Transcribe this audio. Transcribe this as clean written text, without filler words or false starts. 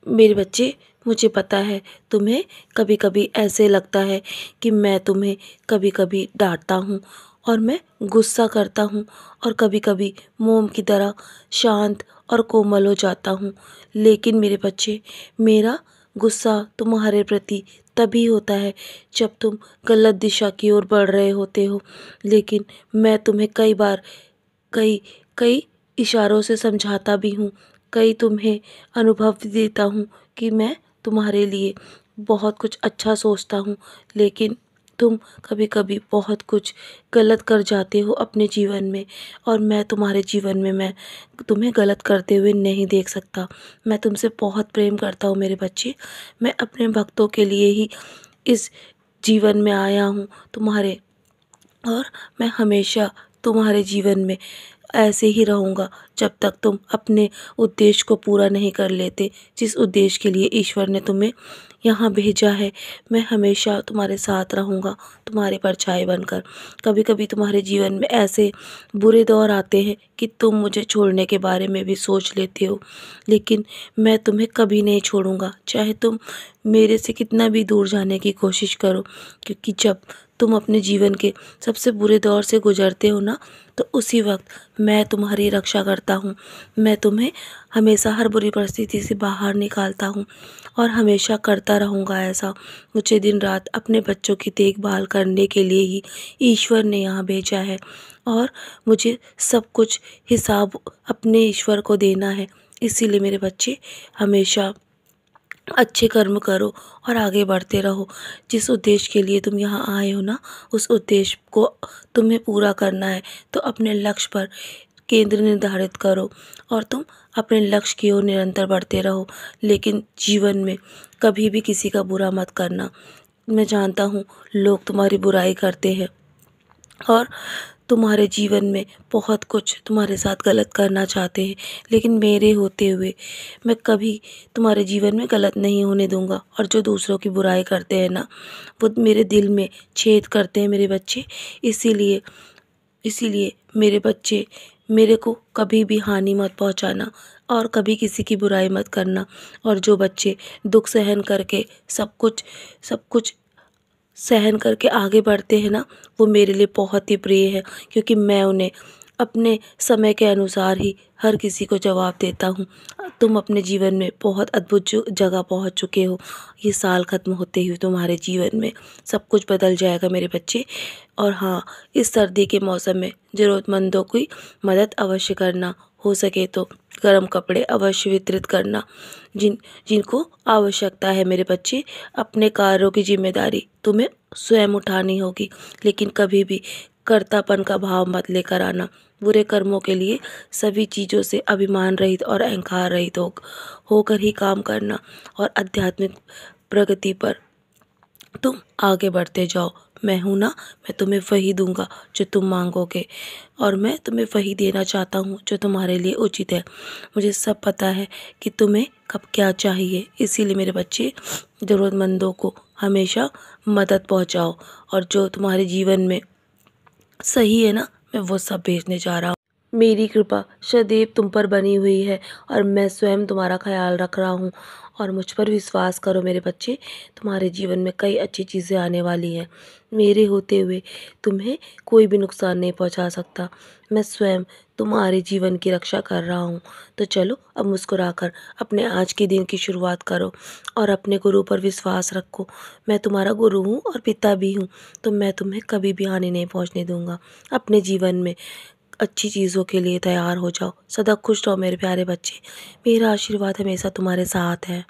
मेरे बच्चे, मुझे पता है तुम्हें कभी कभी ऐसे लगता है कि मैं तुम्हें कभी कभी डांटता हूँ और मैं गुस्सा करता हूँ और कभी कभी मोम की तरह शांत और कोमल हो जाता हूँ। लेकिन मेरे बच्चे, मेरा गुस्सा तुम्हारे प्रति तभी होता है जब तुम गलत दिशा की ओर बढ़ रहे होते हो। लेकिन मैं तुम्हें कई बार कई कई इशारों से समझाता भी हूँ, कई तुम्हें अनुभव भी देता हूँ कि मैं तुम्हारे लिए बहुत कुछ अच्छा सोचता हूँ। लेकिन तुम कभी कभी बहुत कुछ गलत कर जाते हो अपने जीवन में, और मैं तुम्हारे जीवन में मैं तुम्हें गलत करते हुए नहीं देख सकता। मैं तुमसे बहुत प्रेम करता हूँ मेरे बच्चे। मैं अपने भक्तों के लिए ही इस जीवन में आया हूँ तुम्हारे, और मैं हमेशा तुम्हारे जीवन में ऐसे ही रहूँगा जब तक तुम अपने उद्देश्य को पूरा नहीं कर लेते, जिस उद्देश्य के लिए ईश्वर ने तुम्हें यहाँ भेजा है। मैं हमेशा तुम्हारे साथ रहूँगा, तुम्हारी परछाई बनकर। कभी कभी तुम्हारे जीवन में ऐसे बुरे दौर आते हैं कि तुम मुझे छोड़ने के बारे में भी सोच लेते हो, लेकिन मैं तुम्हें कभी नहीं छोड़ूंगा, चाहे तुम मेरे से कितना भी दूर जाने की कोशिश करो। क्योंकि जब तुम अपने जीवन के सबसे बुरे दौर से गुजरते हो ना, तो उसी वक्त मैं तुम्हारी रक्षा करता हूँ। मैं तुम्हें हमेशा हर बुरी परिस्थिति से बाहर निकालता हूँ, और हमेशा करता रहूँगा ऐसा। मुझे दिन रात अपने बच्चों की देखभाल करने के लिए ही ईश्वर ने यहाँ भेजा है, और मुझे सब कुछ हिसाब अपने ईश्वर को देना है। इसीलिए मेरे बच्चे, हमेशा अच्छे कर्म करो और आगे बढ़ते रहो। जिस उद्देश्य के लिए तुम यहाँ आए हो ना, उस उद्देश्य को तुम्हें पूरा करना है, तो अपने लक्ष्य पर केंद्र निर्धारित करो और तुम अपने लक्ष्य की ओर निरंतर बढ़ते रहो। लेकिन जीवन में कभी भी किसी का बुरा मत करना। मैं जानता हूँ लोग तुम्हारी बुराई करते हैं, और तुम्हारे जीवन में बहुत कुछ तुम्हारे साथ गलत करना चाहते हैं, लेकिन मेरे होते हुए मैं कभी तुम्हारे जीवन में गलत नहीं होने दूंगा। और जो दूसरों की बुराई करते हैं ना, वो मेरे दिल में छेद करते हैं मेरे बच्चे। इसीलिए इसीलिए मेरे बच्चे, मेरे को कभी भी हानि मत पहुंचाना और कभी किसी की बुराई मत करना। और जो बच्चे दुख सहन करके सब कुछ सहन करके आगे बढ़ते हैं ना, वो मेरे लिए बहुत ही प्रिय है, क्योंकि मैं उन्हें अपने समय के अनुसार ही हर किसी को जवाब देता हूँ। तुम अपने जीवन में बहुत अद्भुत जगह पहुँच चुके हो। ये साल ख़त्म होते ही तुम्हारे जीवन में सब कुछ बदल जाएगा मेरे बच्चे। और हाँ, इस सर्दी के मौसम में ज़रूरतमंदों की मदद अवश्य करना। हो सके तो गर्म कपड़े अवश्य वितरित करना जिनको आवश्यकता है मेरे बच्चे। अपने कार्यों की जिम्मेदारी तुम्हें स्वयं उठानी होगी, लेकिन कभी भी कर्तापन का भाव मत लेकर आना। बुरे कर्मों के लिए सभी चीज़ों से अभिमान रहित और अहंकार रहित होकर ही काम करना, और आध्यात्मिक प्रगति पर तुम आगे बढ़ते जाओ। मैं हूँ ना, मैं तुम्हें वही दूंगा जो तुम मांगोगे, और मैं तुम्हें वही देना चाहता हूँ जो तुम्हारे लिए उचित है। मुझे सब पता है कि तुम्हें कब क्या चाहिए। इसीलिए मेरे बच्चे, ज़रूरतमंदों को हमेशा मदद पहुँचाओ, और जो तुम्हारे जीवन में सही है ना, मैं वो सब भेजने जा रहा हूँ। मेरी कृपा सदैव तुम पर बनी हुई है, और मैं स्वयं तुम्हारा ख्याल रख रहा हूँ। और मुझ पर विश्वास करो मेरे बच्चे, तुम्हारे जीवन में कई अच्छी चीज़ें आने वाली हैं। मेरे होते हुए तुम्हें कोई भी नुकसान नहीं पहुँचा सकता। मैं स्वयं तुम्हारे जीवन की रक्षा कर रहा हूँ। तो चलो अब मुस्कुराकर अपने आज के दिन की शुरुआत करो, और अपने गुरु पर विश्वास रखो। मैं तुम्हारा गुरु हूँ और पिता भी हूँ, तो मैं तुम्हें कभी भी हानि नहीं पहुँचने दूँगा। अपने जीवन में अच्छी चीज़ों के लिए तैयार हो जाओ। सदा खुश रहो मेरे प्यारे बच्चे। मेरा आशीर्वाद हमेशा तुम्हारे साथ है।